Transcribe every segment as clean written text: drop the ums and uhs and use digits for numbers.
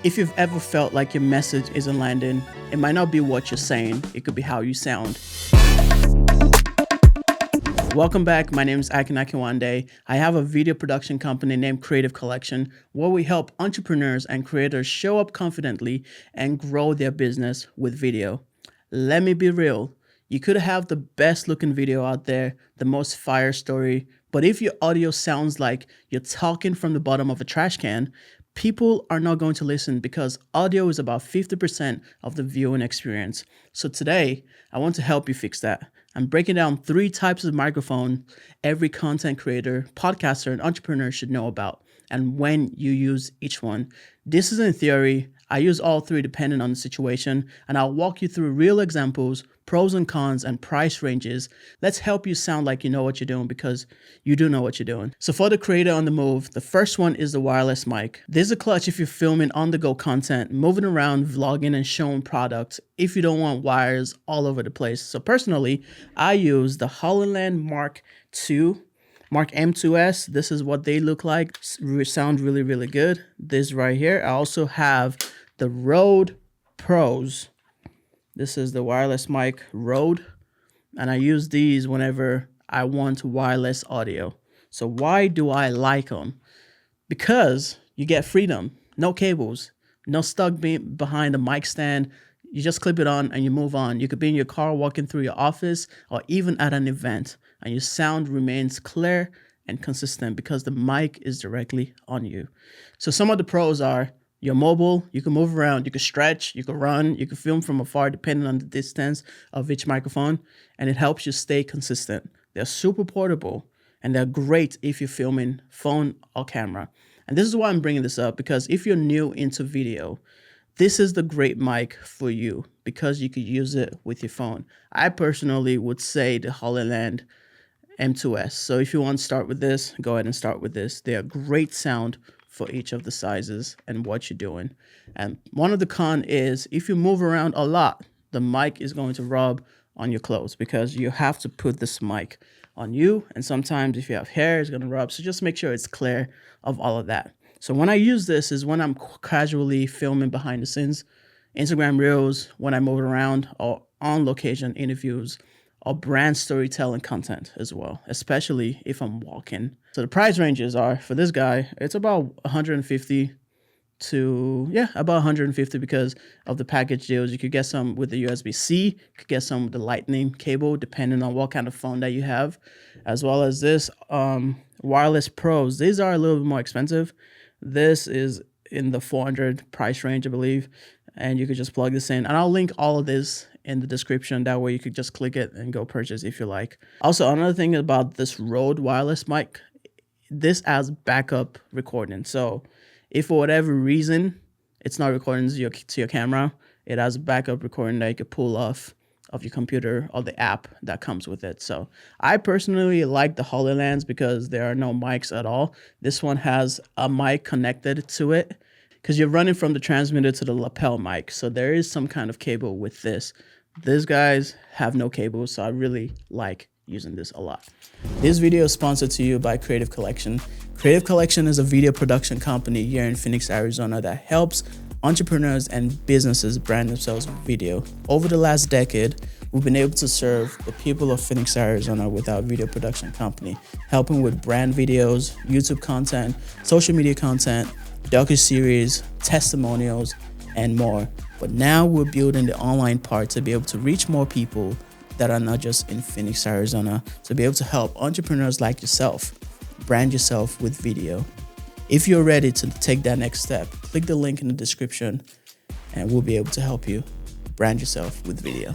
If you've ever felt like your message isn't landing, it might not be what you're saying, it could be how you sound. Welcome back. My name is Akin Akinwande. I have a video production company named Creative Collection where we help entrepreneurs and creators show up confidently and grow their business with video. Let me be real. You could have the best looking video out there, the most fire story, but if your audio sounds like you're talking from the bottom of a trash can, people are not going to listen because audio is about 50% of the viewing experience. So today, I want to help you fix that. I'm breaking down 3 types of microphone every content creator, podcaster, and entrepreneur should know about, and when you use each one. This is in theory. I use all 3 depending on the situation, and I'll walk you through real examples, pros and cons, and price ranges. Let's help you sound like you know what you're doing because you do know what you're doing. So for the creator on the move, the first one is the wireless mic. This is a clutch if you're filming on-the-go content, moving around, vlogging, and showing products if you don't want wires all over the place. So personally, I use the Holland Mark M2S. This is what they look like. Sound really, really good. This right here. I also have the Rode Pros. This is the wireless mic Rode, and I use these whenever I want wireless audio. So why do I like them? Because you get freedom, no cables, no stuck behind the mic stand. You just clip it on and you move on. You could be in your car walking through your office or even at an event, and your sound remains clear and consistent because the mic is directly on you. So some of the pros are you're mobile, you can move around, you can stretch, you can run, you can film from afar depending on the distance of each microphone, and it helps you stay consistent. They're super portable, and they're great if you're filming phone or camera. And this is why I'm bringing this up, because if you're new into video, this is the great mic for you because you could use it with your phone. I personally would say the Holland M2S. So if you want to start with this, go ahead and start with this. They are great sound for each of the sizes and what you're doing. And one of the cons is if you move around a lot, the mic is going to rub on your clothes because you have to put this mic on you. And sometimes if you have hair, it's going to rub. So just make sure it's clear of all of that. So when I use this is when I'm casually filming behind the scenes, Instagram Reels, when I move around, or on location interviews, or brand storytelling content as well, especially if I'm walking. So the price ranges are, for this guy, it's about 150 to, about 150 because of the package deals. You could get some with the USB-C, you could get some with the lightning cable, depending on what kind of phone that you have, as well as this wireless pros. These are a little bit more expensive. This is in the 400 price range, I believe, and you could just plug this in. And I'll link all of this in the description. That way you could just click it and go purchase if you like. Also, another thing about this Rode wireless mic, this has backup recording. So if for whatever reason it's not recording to your camera, it has backup recording that you could pull off of your computer or the app that comes with it. So I personally like the HoloLens because there are no mics at all. This one has a mic connected to it because you're running from the transmitter to the lapel mic. So there is some kind of cable with this. These guys have no cable, so I really like using this a lot. This video is sponsored to you by Creative Collection. Creative Collection is a video production company here in Phoenix, Arizona that helps entrepreneurs and businesses brand themselves with video. Over the last decade, we've been able to serve the people of Phoenix, Arizona with our video production company, helping with brand videos, YouTube content, social media content, docuseries, testimonials, and more. But now we're building the online part to be able to reach more people that are not just in Phoenix, Arizona, to be able to help entrepreneurs like yourself brand yourself with video. If you're ready to take that next step, click the link in the description and we'll be able to help you brand yourself with video.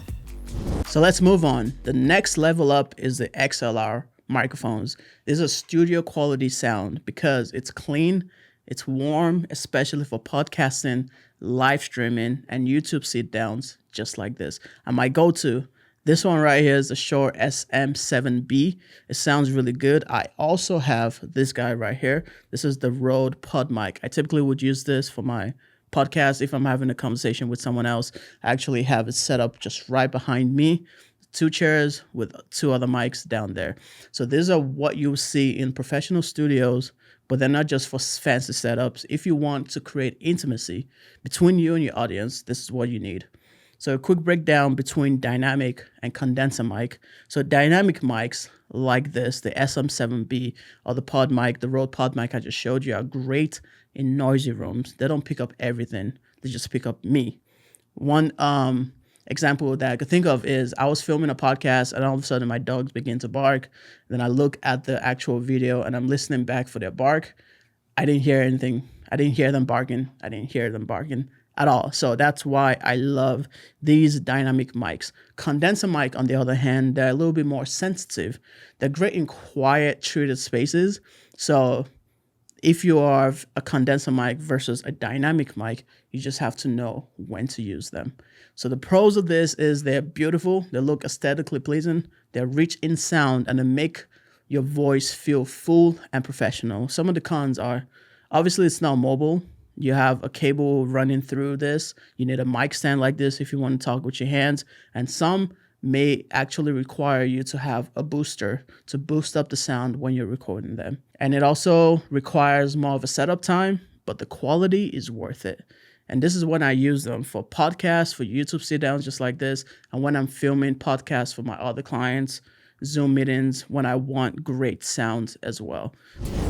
So let's move on. The next level up is the XLR microphones. This is a studio quality sound because it's clean, it's warm, especially for podcasting, live streaming, and YouTube sit downs just like this. And my go-to, this one right here is the Shure SM7B. It sounds really good. I also have this guy right here. This is the Rode Pod Mic. I typically would use this for my podcast if I'm having a conversation with someone else. I actually have it set up just right behind me. 2 chairs with 2 other mics down there. So these are what you see in professional studios but they're not just for fancy setups. If you want to create intimacy between you and your audience, this is what you need. So a quick breakdown between dynamic and condenser mic. So dynamic mics like this, the SM7B or the pod mic, the Rode pod mic I just showed you, are great in noisy rooms. They don't pick up everything. They just pick up me. One example that I could think of is I was filming a podcast and all of a sudden my dogs begin to bark. Then I look at the actual video and I'm listening back for their bark. I didn't hear anything. I didn't hear them barking. I didn't hear them barking at all. So that's why I love these dynamic mics. Condenser mic, on the other hand, they're a little bit more sensitive. They're great in quiet, treated spaces. So if you are a condenser mic versus a dynamic mic, you just have to know when to use them. So the pros of this is they're beautiful, they look aesthetically pleasing, they're rich in sound, and they make your voice feel full and professional. Some of the cons are, obviously it's not mobile. You have a cable running through this. You need a mic stand like this if you want to talk with your hands. And some may actually require you to have a booster to boost up the sound when you're recording them. And it also requires more of a setup time, but the quality is worth it. And this is when I use them for podcasts, for YouTube sit-downs just like this, and when I'm filming podcasts for my other clients, Zoom meetings, when I want great sound as well.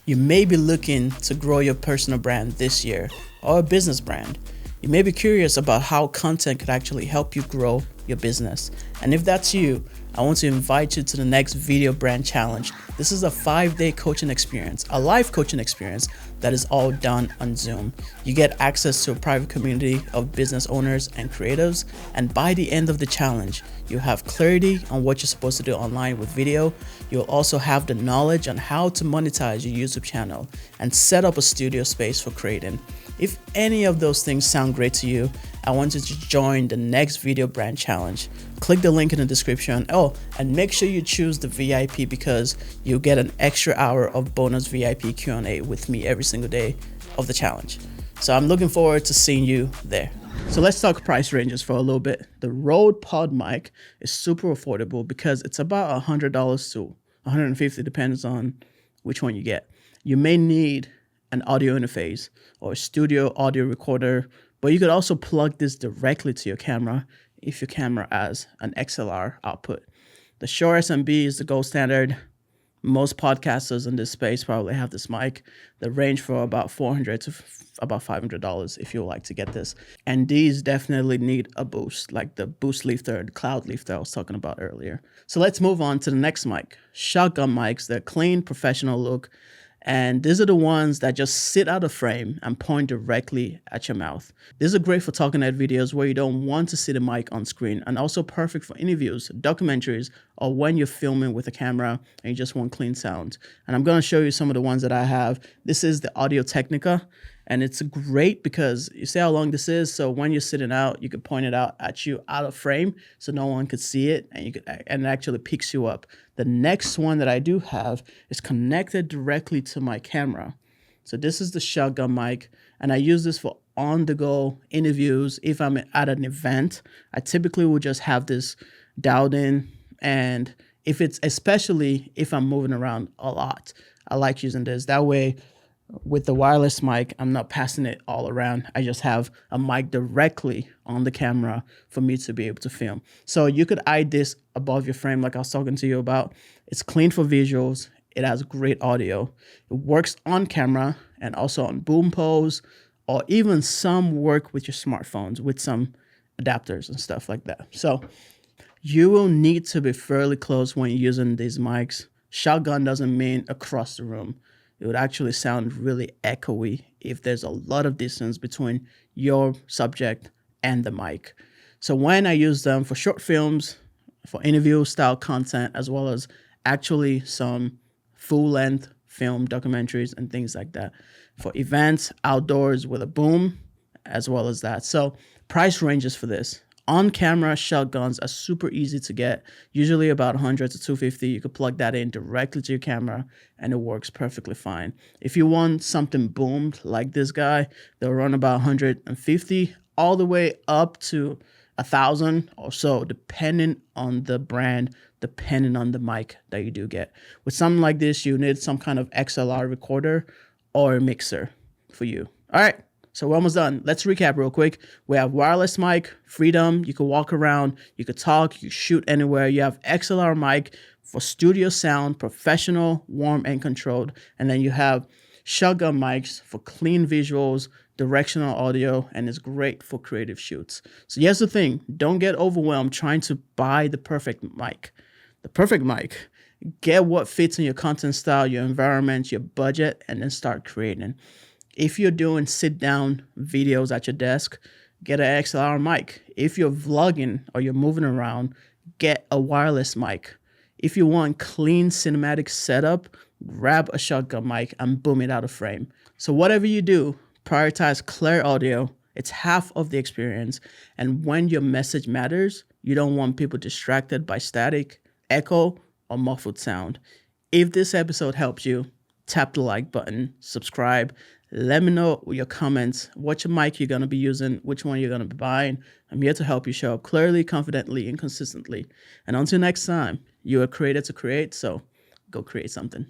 You may be looking to grow your personal brand this year or a business brand. You may be curious about how content could actually help you grow your business. And if that's you, I want to invite you to the next Video Brand Challenge. This is a 5-day coaching experience, a live coaching experience that is all done on Zoom. You get access to a private community of business owners and creatives. And by the end of the challenge, you have clarity on what you're supposed to do online with video. You'll also have the knowledge on how to monetize your YouTube channel and set up a studio space for creating. If any of those things sound great to you, I want you to join the next Video Brand Challenge. Click the link in the description. Oh, and make sure you choose the VIP because you'll get an extra hour of bonus VIP Q&A with me every single day of the challenge. So I'm looking forward to seeing you there. So let's talk price ranges for a little bit. The Rode pod mic is super affordable because it's about $100 to $150, depends on which one you get. You may need an audio interface or a studio audio recorder, but you could also plug this directly to your camera if your camera has an XLR output. The Shure SMB is the gold standard. Most podcasters in this space probably have this mic. They range for about $400 to about $500 if you would like to get this. And these definitely need a boost, like the boost lifter, the cloud lifter I was talking about earlier. So let's move on to the next mic. Shotgun mics, they're clean, professional look. And these are the ones that just sit out of frame and point directly at your mouth. These are great for talking head videos where you don't want to see the mic on screen, and also perfect for interviews, documentaries, or when you're filming with a camera and you just want clean sound. And I'm going to show you some of the ones that I have. This is the Audio Technica, and it's great because you see how long this is. So when you're sitting out, you can point it out at you out of frame so no one could see it, and it actually picks you up. The next one that I do have is connected directly to my camera. So this is the shotgun mic, and I use this for on-the-go interviews. If I'm at an event, I typically will just have this dialed in, and especially if I'm moving around a lot, I like using this. That way, with the wireless mic, I'm not passing it all around. I just have a mic directly on the camera for me to be able to film. So you could hide this above your frame like I was talking to you about. It's clean for visuals. It has great audio. It works on camera and also on boom pose, or even some work with your smartphones with some adapters and stuff like that. So you will need to be fairly close when you're using these mics. Shotgun doesn't mean across the room. It would actually sound really echoey if there's a lot of distance between your subject and the mic. So when I use them for short films, for interview style content, as well as actually some full length film documentaries and things like that, for events, outdoors with a boom, as well as that. So price ranges for this. On-camera shotguns are super easy to get, usually about $100 to $250. You could plug that in directly to your camera and it works perfectly fine. If you want something boomed like this guy, they'll run about $150 all the way up to $1,000 or so, depending on the brand, depending on the mic that you do get. With something like this, you need some kind of XLR recorder or a mixer for you. All right, so we're almost done. Let's recap real quick. We have wireless mic, freedom. You can walk around, you could talk, you shoot anywhere. You have XLR mic for studio sound, professional, warm, and controlled. And then you have shotgun mics for clean visuals, directional audio, and it's great for creative shoots. So here's the thing, don't get overwhelmed trying to buy the perfect mic. The perfect mic. Get what fits in your content style, your environment, your budget, and then start creating. If you're doing sit-down videos at your desk, get an XLR mic. If you're vlogging or you're moving around, get a wireless mic. If you want clean cinematic setup, grab a shotgun mic and boom it out of frame. So whatever you do, prioritize clear audio. It's half of the experience. And when your message matters, you don't want people distracted by static, echo, or muffled sound. If this episode helps you, tap the like button, subscribe. Let me know your comments, what your mic you're going to be using, which one you're going to be buying. I'm here to help you show up clearly, confidently, and consistently. And until next time, you are created to create, so go create something.